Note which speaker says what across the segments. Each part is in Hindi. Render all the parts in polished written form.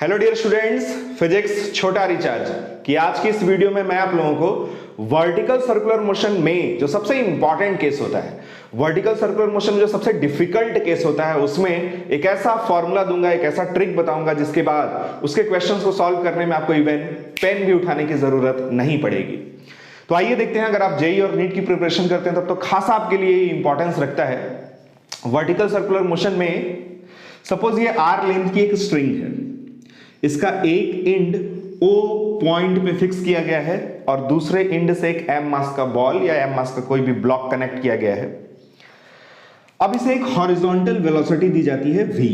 Speaker 1: हेलो डियर स्टूडेंट्स, फिजिक्स छोटा रिचार्ज की आज की इस वीडियो में मैं आप लोगों को वर्टिकल सर्कुलर मोशन में जो सबसे इंपॉर्टेंट केस होता है, वर्टिकल सर्कुलर मोशन में जो सबसे डिफिकल्ट केस होता है, उसमें एक ऐसा फॉर्मूला दूंगा, एक ऐसा ट्रिक बताऊंगा जिसके बाद उसके क्वेश्चंस को सॉल्व करने में आपको इवन पेन भी उठाने की जरूरत नहीं पड़ेगी। तो आइए देखते हैं, अगर आप जेईई और नीट की प्रिपरेशन करते हैं तब तो खासा आपके लिए इंपॉर्टेंस रखता है। वर्टिकल सर्कुलर मोशन में सपोज ये आर लेंथ की एक स्ट्रिंग है, इसका एक एंड O पॉइंट पे फिक्स किया गया है और दूसरे एंड से एक m मास का बॉल या m मास का कोई भी ब्लॉक कनेक्ट किया गया है। अब इसे एक हॉरिजॉन्टल वेलोसिटी दी जाती है v।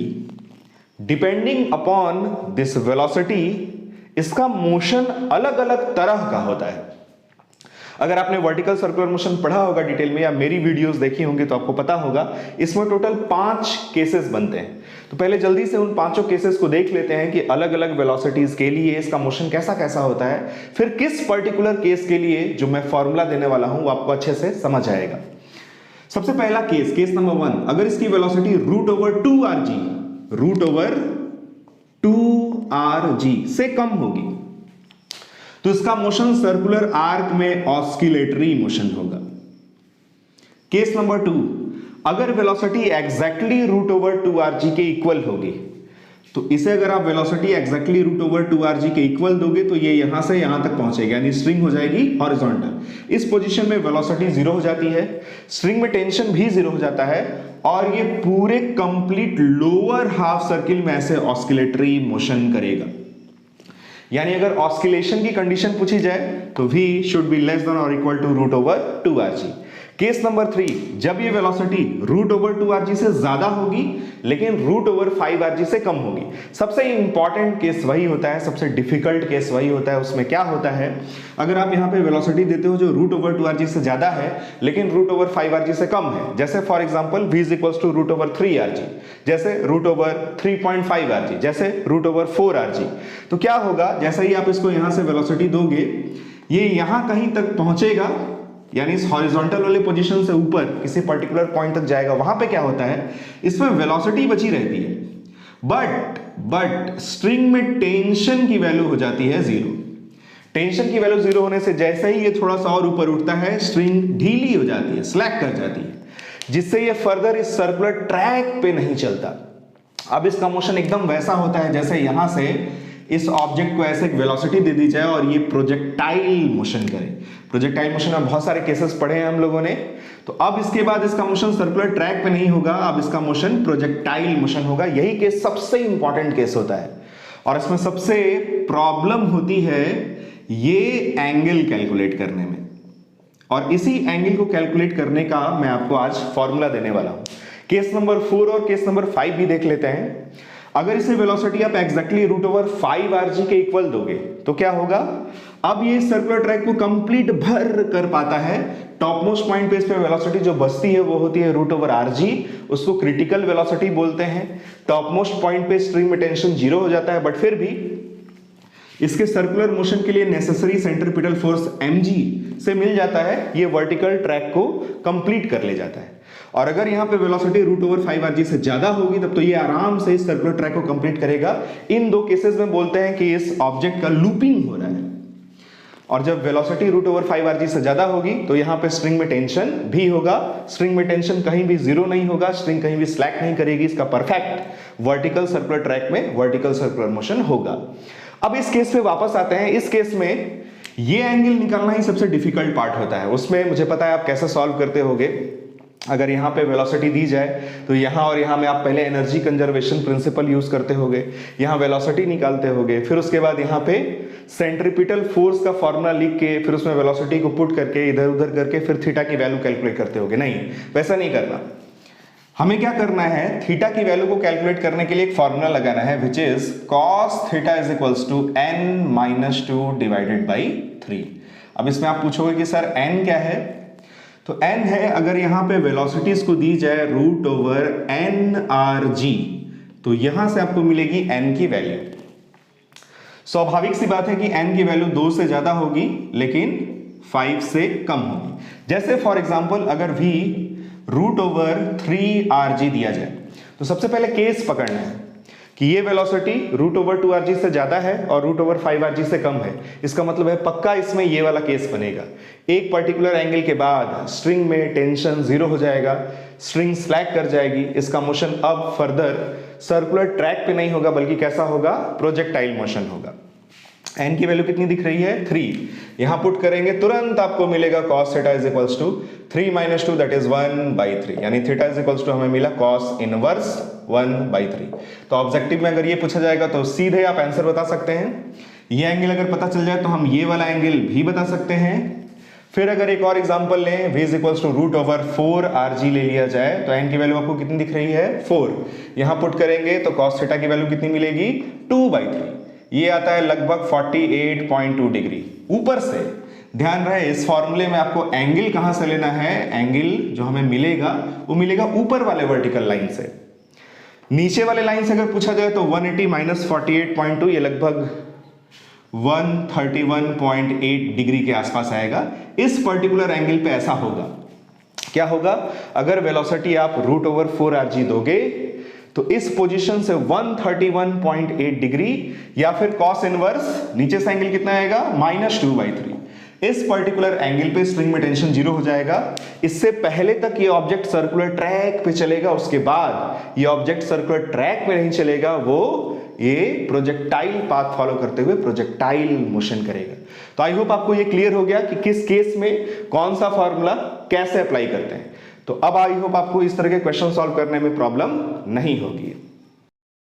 Speaker 1: Depending upon this velocity इसका मोशन अलग अलग तरह का होता है। अगर आपने वर्टिकल सर्कुलर मोशन पढ़ा होगा डिटेल में या मेरी वीडियोस देखी होंगी तो आपको पता होगा इसमें टोटल 5 केसेस बनते हैं। तो पहले जल्दी से उन 5 केसेस को देख लेते हैं कि अलग अलग वेलोसिटीज के लिए इसका मोशन कैसा कैसा होता है, फिर किस पर्टिकुलर केस के लिए जो मैं फॉर्मूला देने वाला हूं वो आपको अच्छे से समझ आएगा। सबसे पहला केस नंबर 1, अगर इसकी वेलोसिटी रूट ओवर 2rg से कम होगी तो इसका मोशन सर्कुलर आर्क में ऑस्किलेटरी मोशन होगा। केस नंबर 2, अगर velocity exactly root over 2rg के इक्वल होगी तो इसे अगर आप velocity exactly root over 2rg के इक्वल दोगे तो ये यहां से यहां तक पहुंचेगी, यानी स्ट्रिंग हो जाएगी हॉरिजॉन्टल। इस पोजीशन में वेलोसिटी 0 हो जाती है, स्ट्रिंग में टेंशन भी 0 हो जाता है और ये पूरे कंप्लीट लोअर हाफ सर्किल में ऐसे ऑस्किलेटरी मोशन करेगा। यानी अगर ऑस्किलेशन की कंडीशन पूछी जाए तो v should be less than और equal to root over 2rg। Case number 3, जब ये वेलोसिटी रूट ओवर 2rg से ज्यादा होगी लेकिन रूट ओवर 5rg से कम होगी। सबसे इंपॉर्टेंट केस वही होता है, सबसे डिफिकल्ट केस वही होता है। उसमें क्या होता है, अगर आप यहां पे वेलोसिटी देते हो जो रूट ओवर 2rg से ज्यादा है लेकिन रूट ओवर 5rg से कम है, जैसे for example v is equals to root over 3rg, जैसे रूट ओवर 3.5rg, जैसे रूट ओवर 4rg, तो क्या होगा, जैसे ही आप इसको यहां से वेलोसिटी दोगे ये यहां कहीं तक पहुंचेगा, यानी इस हॉरिजॉन्टल वाले पोजीशन से ऊपर किसी पर्टिकुलर पॉइंट तक जाएगा। वहां पे क्या होता है, इसमें वेलोसिटी बची रहती है बट स्ट्रिंग में टेंशन की वैल्यू हो जाती है 0। टेंशन की वैल्यू 0 होने से जैसे ही ये थोड़ा सा और ऊपर उठता है स्ट्रिंग ढीली हो जाती है, स्लैक कर जाती है, जिससे ये फर्दर इस सर्कुलर ट्रैक पे नहीं चलता। अब इसका मोशन एकदम वैसा होता है जैसे यहां से इस ऑब्जेक्ट को ऐसे एक वेलोसिटी दे दी जाए और ये प्रोजेक्टाइल मोशन करे। प्रोजेक्टाइल मोशन में बहुत सारे केसेस पढ़े हैं हम लोगों ने। तो अब इसके बाद इसका मोशन सर्कुलर ट्रैक पे नहीं होगा, अब इसका मोशन प्रोजेक्टाइल मोशन होगा। यही केस सबसे इंपॉर्टेंट केस होता है और इसमें सबसे प्रॉब्लम होती है ये एंगल कैलकुलेट करने में, और इसी एंगल को कैलकुलेट करने का मैं आपको आज फॉर्मूला देने वाला हूं। केस नंबर 4 और केस नंबर 5 भी देख लेते हैं। अगर इसे वेलोसिटी आप एग्जैक्टली रूट ओवर 5rg के इक्वल दोगे तो क्या होगा, अब ये सर्कुलर ट्रैक को कंप्लीट भर कर पाता है। टॉप मोस्ट पॉइंट पे इस पे वेलोसिटी जो बचती है वो होती है रूट ओवर rg, उसको क्रिटिकल वेलोसिटी बोलते हैं। टॉप मोस्ट पॉइंट पे स्ट्रिंग में टेंशन 0 हो जाता है, बट फिर भी इसके सर्कुलर मोशन के लिए नेसेसरी सेंट्रीपिटल फोर्स mg से मिल जाता है, ये वर्टिकल ट्रैक को कंप्लीट कर ले जाता है। और अगर यहां पे वेलोसिटी रूट ओवर 5rg से ज्यादा होगी तब तो ये आराम से इस सर्कुलर ट्रैक को कंप्लीट करेगा। इन दो केसेस में बोलते हैं कि इस ऑब्जेक्ट का लूपिंग हो रहा है। और जब वेलोसिटी रूट ओवर 5rg से ज्यादा होगी तो यहां पे स्ट्रिंग में टेंशन भी होगा, स्ट्रिंग में टेंशन कहीं भी 0 नहीं होगा, स्ट्रिंग कहीं भी स्लैक नहीं करेगी, इसका परफेक्ट वर्टिकल सर्कुलर ट्रैक में वर्टिकल सर्कुलर मोशन होगा। अब इस केस पे वापस आते हैं। इस केस में ये एंगल निकालना ही सबसे डिफिकल्ट पार्ट होता है। उसमें मुझे पता है आप कैसे सॉल्व करते होगे। अगर यहां पे वेलोसिटी दी जाए तो यहां और यहां में आप पहले एनर्जी कंजर्वेशन प्रिंसिपल यूज करते होगे, यहां वेलोसिटी निकालते होगे, फिर उसके बाद यहां पे सेंट्रीपिटल फोर्स का फॉर्मूला लिख के फिर उसमें वेलोसिटी को पुट करके इधर उधर करके फिर थीटा की वैल्यू कैलकुलेट करते होगे। नहीं, वैसा नहीं करना। हमें क्या करना है, थीटा की वैल्यू को कैलकुलेट करने के लिए एक फॉर्मूला लगाना है, which is cos theta is equals to n-2 divided by 3। अब इसमें आप पूछोगे कि सर n क्या है, तो n है, अगर यहां पे वेलोसिटीज को दी जाए रूट ओवर nrg तो यहां से आपको मिलेगी n की वैल्यू। स्वाभाविक सी बात है कि n की वैल्यू 2 से ज्यादा होगी लेकिन 5 से कम होगी। जैसे फॉर एग्जांपल अगर v रूट ओवर 3rg दिया जाए तो सबसे पहले केस पकड़ना है कि ये वेलोसिटी √2rg से ज्यादा है और √5rg से कम है। इसका मतलब है पक्का इसमें ये वाला केस बनेगा। एक पर्टिकुलर एंगल के बाद स्ट्रिंग में टेंशन 0 हो जाएगा, स्ट्रिंग स्लैक कर जाएगी, इसका मोशन अब फर्दर सर्कुलर ट्रैक पे नहीं होगा बल्कि कैसा होगा, प्रोजेक्टाइल मोशन होगा। एन की वैल्यू कितनी दिख रही है, 3। यहां पुट करेंगे तुरंत आपको मिलेगा cos theta is equals to 3 - 2 that is 1/3, यानी थीटा इज इक्वल्स टू हमें मिला cos इनवर्स 1/3। तो ऑब्जेक्टिव में अगर ये पूछा जाएगा तो सीधे आप आंसर बता सकते हैं। ये एंगल अगर पता चल जाए तो हम ये वाला एंगल भी बता सकते हैं। फिर अगर एक और एग्जांपल लें, v is equals to √4rg ले लिया जाए तो एन की वैल्यू आपको कितनी दिख रही है, 4। यहां पुट करेंगे तो cos थीटा की वैल्यू कितनी मिलेगी, 2/3। ये आता है लगभग 48.2 डिग्री। ऊपर से ध्यान रहे इस फॉर्मूले में आपको एंगल कहां से लेना है, एंगल जो हमें मिलेगा वो मिलेगा ऊपर वाले वर्टिकल लाइन से। नीचे वाले लाइन से अगर पूछा जाए तो 180 - 48.2 ये लगभग 131.8 डिग्री के आसपास आएगा। इस पर्टिकुलर एंगल पे ऐसा होगा, क्या होगा, अगर वेलोसिटी आप √4rg दोगे तो इस पोजीशन से 131.8 डिग्री या फिर cos इनवर्स नीचे से एंगल कितना आएगा, -2/3। इस पर्टिकुलर एंगल पे स्ट्रिंग में टेंशन 0 हो जाएगा। इससे पहले तक ये ऑब्जेक्ट सर्कुलर ट्रैक पे चलेगा, उसके बाद ये ऑब्जेक्ट सर्कुलर ट्रैक पे नहीं चलेगा, वो ये प्रोजेक्टाइल पाथ फॉलो करते हुए प्रोजेक्टाइल मोशन करेगा। तो आई होप आपको ये क्लियर हो गया कि किस केस में कौन सा फॉर्मूला कैसे अप्लाई करते हैं। तो अब आई होप आपको इस तरह के क्वेश्चन सॉल्व करने में प्रॉब्लम नहीं होगी।